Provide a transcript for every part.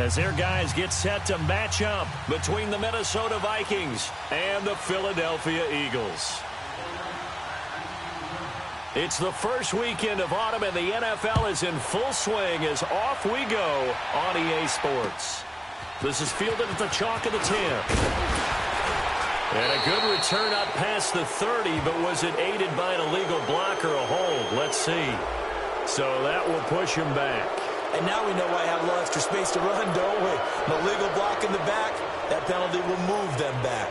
as their guys get set to match up between the Minnesota Vikings and the Philadelphia Eagles. It's the first weekend of autumn, and the NFL is in full swing as off we go on EA Sports. This is fielded at the chalk of the 10. And a good return up past the 30, but was it aided by an illegal block or a hold? Let's see. So that will push him back. And now we know why I have a little extra space to run, don't we? An illegal block in the back, that penalty will move them back.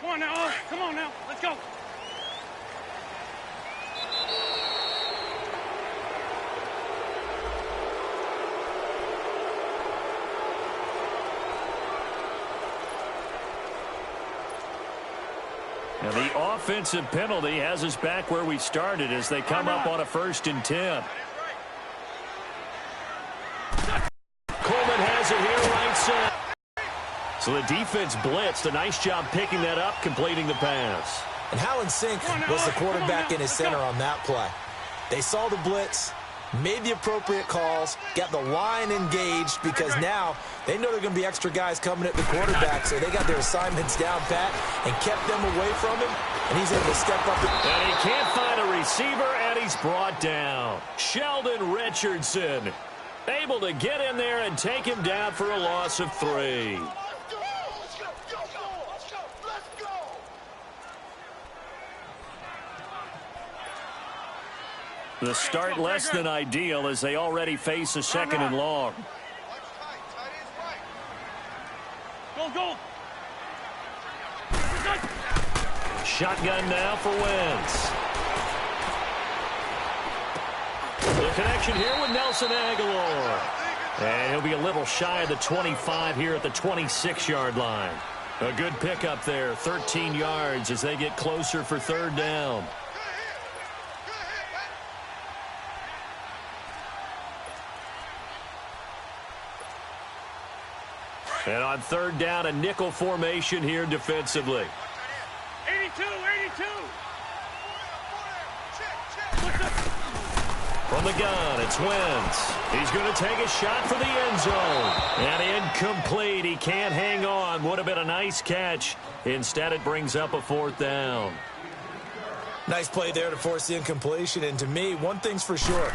Come on now. Come on now. Let's go. And the offensive penalty has us back where we started as they come up on a 1st and 10. Coleman has it here, right side. So the defense blitzed. A nice job picking that up, completing the pass. And how in sync was the quarterback and his center on that play? They saw the blitz, made the appropriate calls, got the line engaged because now they know there are going to be extra guys coming at the quarterback, so they got their assignments down pat and kept them away from him, and he's able to step up. And he can't find a receiver, and he's brought down. Sheldon Richardson able to get in there and take him down for a loss of 3. The start less than ideal as they already face a 2nd and long. Go. Shotgun now for Wentz. The connection here with Nelson Aguilar. And he'll be a little shy of the 25 here at the 26-yard line. A good pickup there, 13 yards as they get closer for 3rd down. And on 3rd down, a nickel formation here defensively. 82. From the gun, it's Wentz. He's going to take a shot for the end zone. And incomplete. He can't hang on. Would have been a nice catch. Instead, it brings up a 4th down. Nice play there to force the incompletion. And to me, one thing's for sure.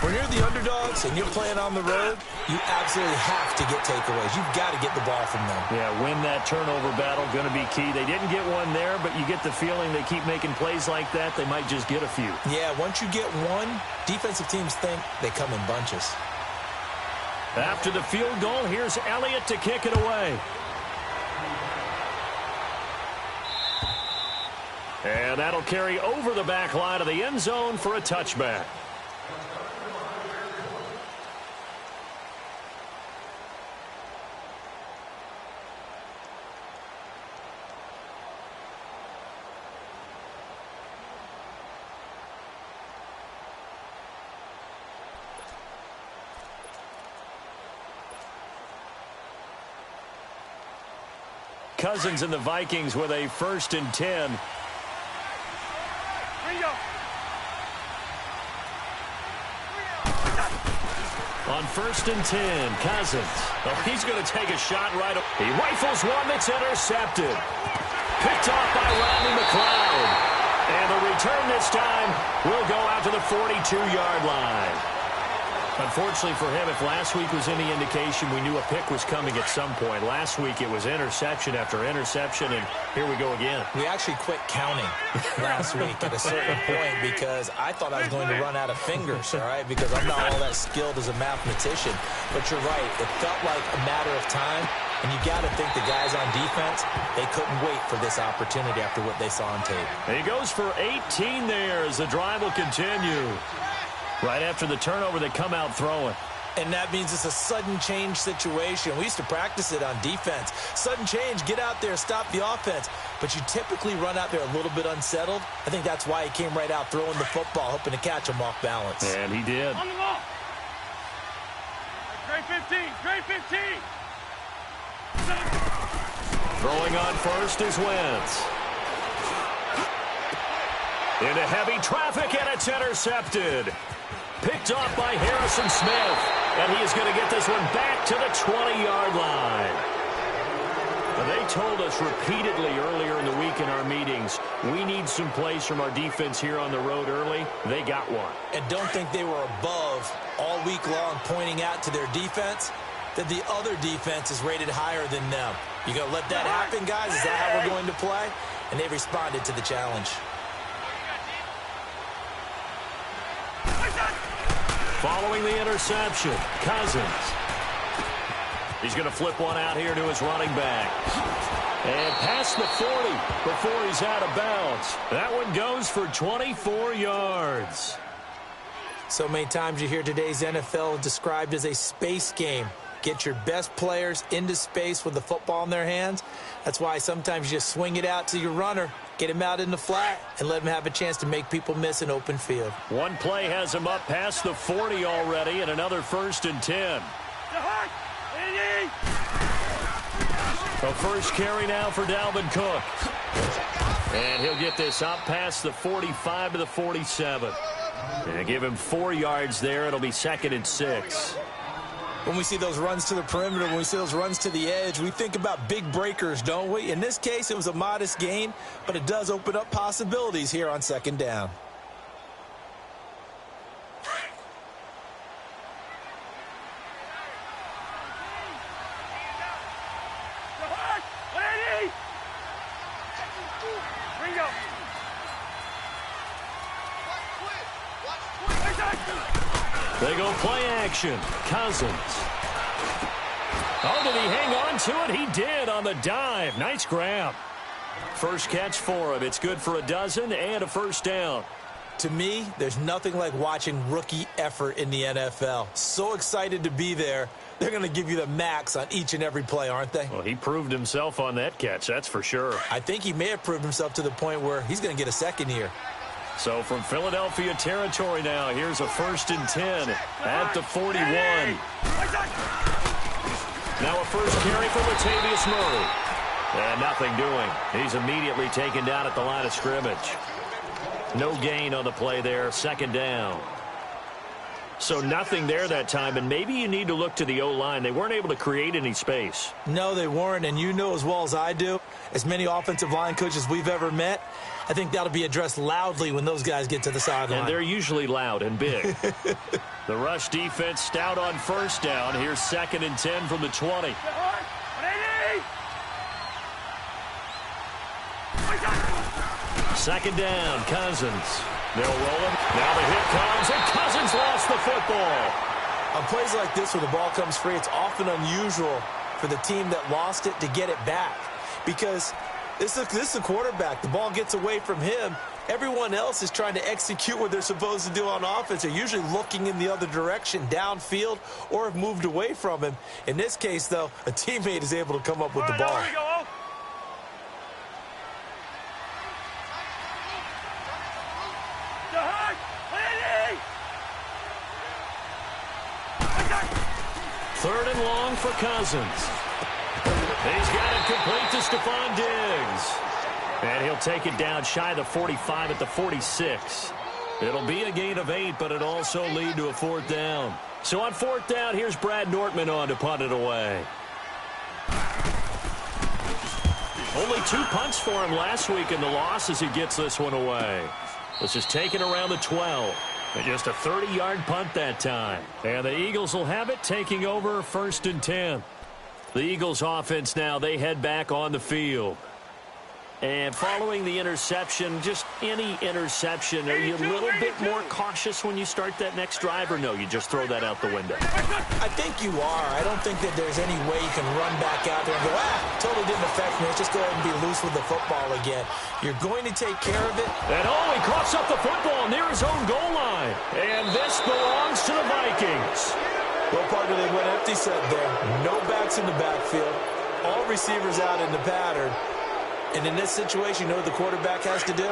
When you're the underdogs and you're playing on the road, you absolutely have to get takeaways. You've got to get the ball from them. Yeah, win that turnover battle, going to be key. They didn't get one there, but you get the feeling they keep making plays like that, they might just get a few. Yeah, once you get one, defensive teams think they come in bunches. After the field goal, here's Elliott to kick it away. And that'll carry over the back line of the end zone for a touchback. Cousins and the Vikings with a 1st and 10. On 1st and 10, Cousins. Oh, he's going to take a shot right. He rifles one that's intercepted. Picked off by Rodney McLeod. And the return this time will go out to the 42-yard line. Unfortunately for him, if last week was any indication, we knew a pick was coming at some point. Last week it was interception after interception, and here we go again. We actually quit counting last week at a certain point because I thought I was going to run out of fingers, all right, because I'm not all that skilled as a mathematician. But you're right. It felt like a matter of time, and you got to think the guys on defense, they couldn't wait for this opportunity after what they saw on tape. And he goes for 18 there as the drive will continue. Right after the turnover, they come out throwing. And that means it's a sudden change situation. We used to practice it on defense. Sudden change, get out there, stop the offense. But you typically run out there a little bit unsettled. I think that's why he came right out throwing the football, hoping to catch him off balance. And he did. On the ball. Great 15. Great 15. Throwing on first is Wentz. Into heavy traffic, and it's intercepted. Picked off by Harrison Smith. And he is going to get this one back to the 20-yard line. They told us repeatedly earlier in the week in our meetings, we need some plays from our defense here on the road early. They got one. And don't think they were above all week long pointing out to their defense that the other defense is rated higher than them. You going to let that happen, guys? Is that how we're going to play? And they responded to the challenge. Following the interception, Cousins. He's going to flip one out here to his running back. And past the 40 before he's out of bounds. That one goes for 24 yards. So many times you hear today's NFL described as a space game. Get your best players into space with the football in their hands. That's why sometimes you just swing it out to your runner, get him out in the flat, and let him have a chance to make people miss an open field. One play has him up past the 40 already, and another 1st and 10. A first carry now for Dalvin Cook. And he'll get this up past the 45 to the 47. And give him 4 yards there. It'll be 2nd and 6. When we see those runs to the perimeter, when we see those runs to the edge, we think about big breakers, don't we? In this case, it was a modest gain, but it does open up possibilities here on 2nd down. They go play action. Cousins. Oh, did he hang on to it? He did on the dive. Nice grab. First catch for him. It's good for a dozen and a 1st down. To me, there's nothing like watching rookie effort in the NFL. So excited to be there. They're going to give you the max on each and every play, aren't they? Well, he proved himself on that catch, that's for sure. I think he may have proved himself to the point where he's going to get a 2nd here. So from Philadelphia territory now, here's a 1st and 10 at the 41. Now a first carry for Latavius Murray. And nothing doing. He's immediately taken down at the line of scrimmage. No gain on the play there, 2nd down. So nothing there that time, and maybe you need to look to the O-line. They weren't able to create any space. No, they weren't, and you know as well as I do, as many offensive line coaches we've ever met, I think that'll be addressed loudly when those guys get to the sideline. And they're usually loud and big. The rush defense stout on 1st down. Here's 2nd and 10 from the 20. 2nd down, Cousins. They'll roll him. Now the hit comes, and Cousins lost the football. On plays like this where the ball comes free, it's often unusual for the team that lost it to get it back. Because this is a quarterback. The ball gets away from him. Everyone else is trying to execute what they're supposed to do on offense. They're usually looking in the other direction, downfield, or have moved away from him. In this case, though, a teammate is able to come up with the ball. Third and long for Cousins. He's got it complete to Stephon Diggs. And he'll take it down shy of the 45 at the 46. It'll be a gain of 8, but it'll also lead to a 4th down. So on 4th down, here's Brad Nortman on to punt it away. Only 2 punts for him last week in the loss as he gets this one away. This is taken around the 12. And just a 30-yard punt that time. And the Eagles will have it, taking over 1st and 10. The Eagles offense now, they head back on the field. And following the interception, just any interception, are you a little bit more cautious when you start that next drive, or no, you just throw that out the window? I think you are. I don't think that there's any way you can run back out there and go, totally didn't affect me. Let's just go ahead and be loose with the football again. You're going to take care of it. And he coughs up the football near his own goal line. And this belongs to the Vikings. Well, partner, they went empty set there. No backs in the backfield. All receivers out in the pattern. And in this situation, you know what the quarterback has to do?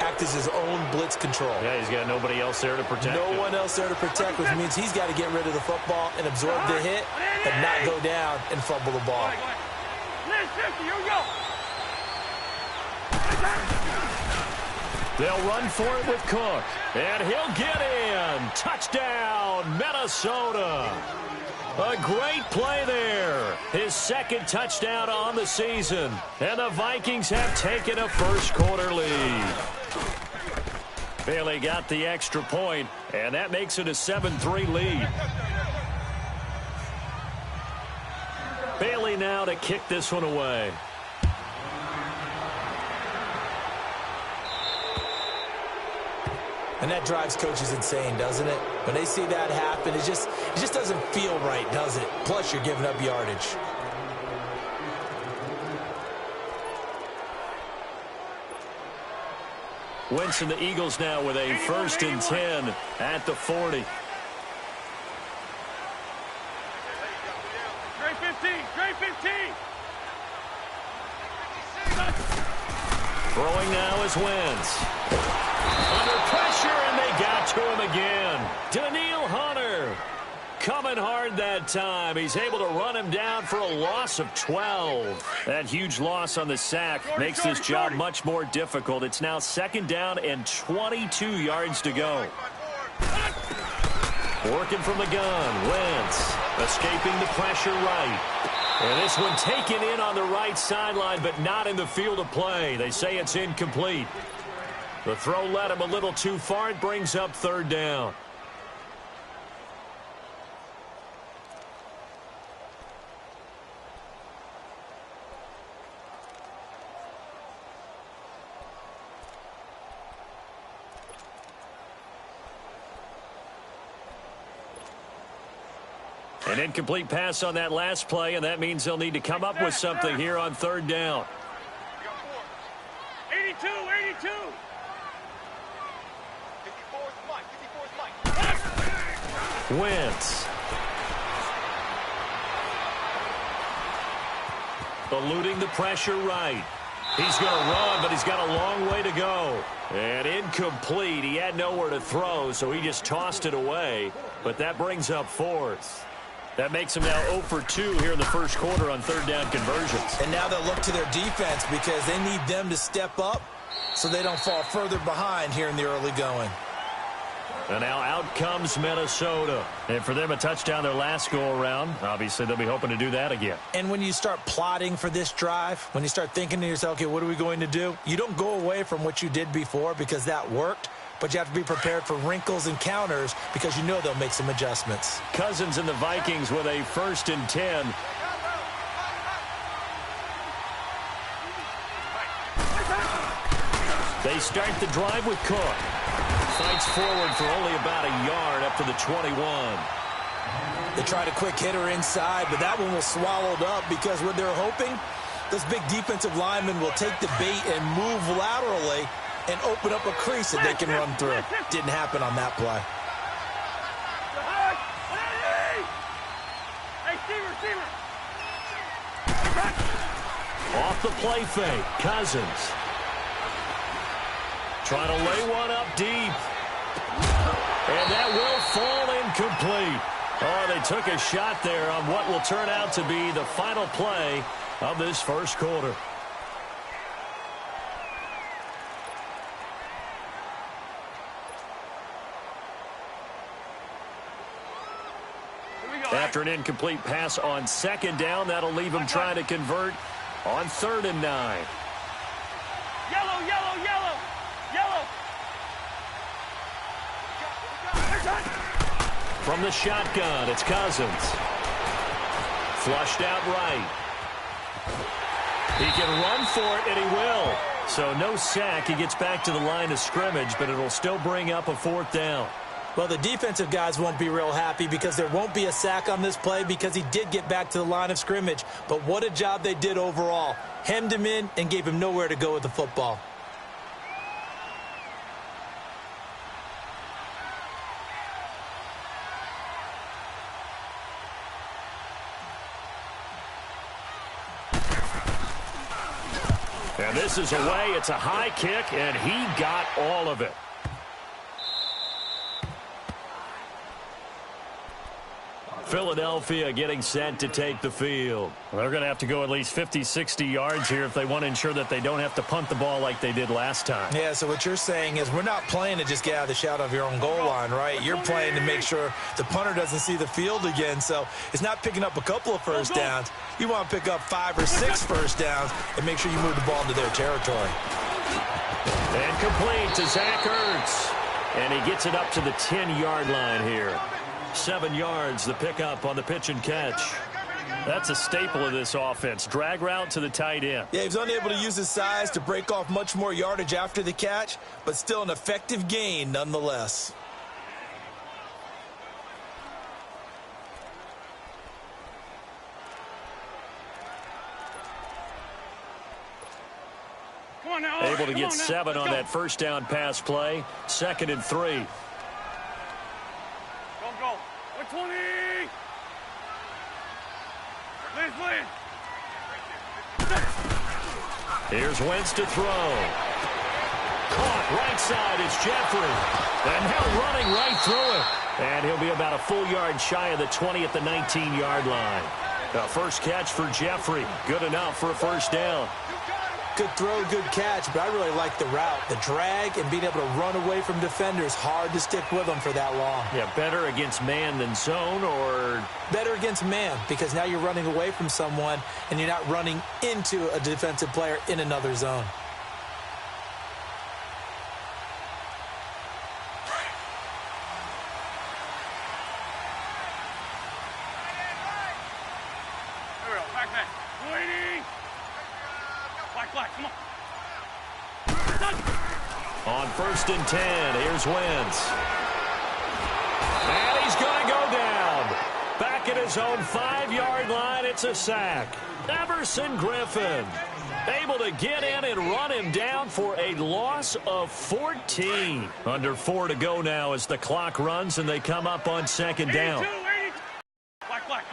Act as his own blitz control. Yeah, he's got nobody else there to protect him. No one else there to protect, which means he's got to get rid of the football and absorb the hit, but not go down and fumble the ball. Here we go. They'll run for it with Cook. And he'll get in. Touchdown, Minnesota. A great play there. His 2nd touchdown on the season. And the Vikings have taken a first-quarter lead. Bailey got the extra point, and that makes it a 7-3 lead. Bailey now to kick this one away. And that drives coaches insane, doesn't it? When they see that happen, it just doesn't feel right, does it? Plus, you're giving up yardage. Wentz and the Eagles now with a 1st and 10 at the 40. Straight 15, straight 15. Throwing now is Wentz. Under pressure, and they got to him again. Daniil Hunter coming hard that time. He's able to run him down for a loss of 12. That huge loss on the sack makes this job much more difficult. It's now 2nd down and 22 yards to go. Working from the gun, Wentz escaping the pressure right. And this one taken in on the right sideline, but not in the field of play. They say it's incomplete. The throw led him a little too far. It brings up 3rd down. An incomplete pass on that last play, and that means they'll need to come up with something here on 3rd down. 82, 82. Wentz. Eluding the pressure right. He's going to run, but he's got a long way to go. And incomplete. He had nowhere to throw, so he just tossed it away. But that brings up 4th. That makes them now 0 for 2 here in the 1st quarter on 3rd down conversions. And now they'll look to their defense because they need them to step up so they don't fall further behind here in the early going. And now out comes Minnesota. And for them, a touchdown their last go-around. Obviously, they'll be hoping to do that again. And when you start plotting for this drive, when you start thinking to yourself, okay, what are we going to do? You don't go away from what you did before because that worked. But you have to be prepared for wrinkles and counters because you know they'll make some adjustments. Cousins and the Vikings with a 1st and 10. They start the drive with Cook. Fights forward for only about a yard up to the 21. They tried a quick hitter inside, but that one was swallowed up because what they're hoping, this big defensive lineman will take the bait and move laterally and open up a crease that they can run through. Didn't happen on that play. Off the play fake, Cousins. Trying to lay one up deep. And that will fall incomplete. Oh, they took a shot there on what will turn out to be the final play of this 1st quarter. After an incomplete pass on 2nd down, that'll leave him trying to convert on 3rd and 9. Yellow, yellow, yellow, yellow. From the shotgun, it's Cousins. Flushed out right. He can run for it, and he will. So no sack. He gets back to the line of scrimmage, but it'll still bring up a 4th down. Well, the defensive guys won't be real happy because there won't be a sack on this play because he did get back to the line of scrimmage. But what a job they did overall. Hemmed him in and gave him nowhere to go with the football. And this is away. It's a high kick, and he got all of it. Philadelphia getting set to take the field. They're going to have to go at least 50, 60 yards here if they want to ensure that they don't have to punt the ball like they did last time. Yeah, so what you're saying is we're not playing to just get out of the shadow of your own goal line, right? You're playing to make sure the punter doesn't see the field again. So it's not picking up a couple of first downs. You want to pick up 5 or 6 first downs and make sure you move the ball into their territory. And complete to Zach Ertz. And he gets it up to the 10-yard line here. 7 yards, the pickup on the pitch and catch. That's a staple of this offense. Drag route to the tight end. Yeah, he was unable to use his size to break off much more yardage after the catch, but still an effective gain nonetheless. Come on now. Able to Come get on now. 7 on Let's go. that first down pass play. 2nd and 3. Go, go. 120. Liz. Here's Wentz to throw. Caught right side. It's Jeffrey. And now running right through it. And he'll be about a full yard shy of the 20 at the 19-yard line. The first catch for Jeffrey. Good enough for a first down. Good throw, good catch, but I really like the route. The drag and being able to run away from defenders, hard to stick with them for that long. Yeah, better against man than zone, or better against man, because now you're running away from someone and you're not running into a defensive player in another zone. There we go. Back. Waiting. Black. Come on. on 1st and 10. Here's Wentz. And he's going to go down. Back at his own 5-yard line, it's a sack. Everson Griffin able to get in and run him down for a loss of 14. Under 4 to go now as the clock runs and they come up on 2nd down.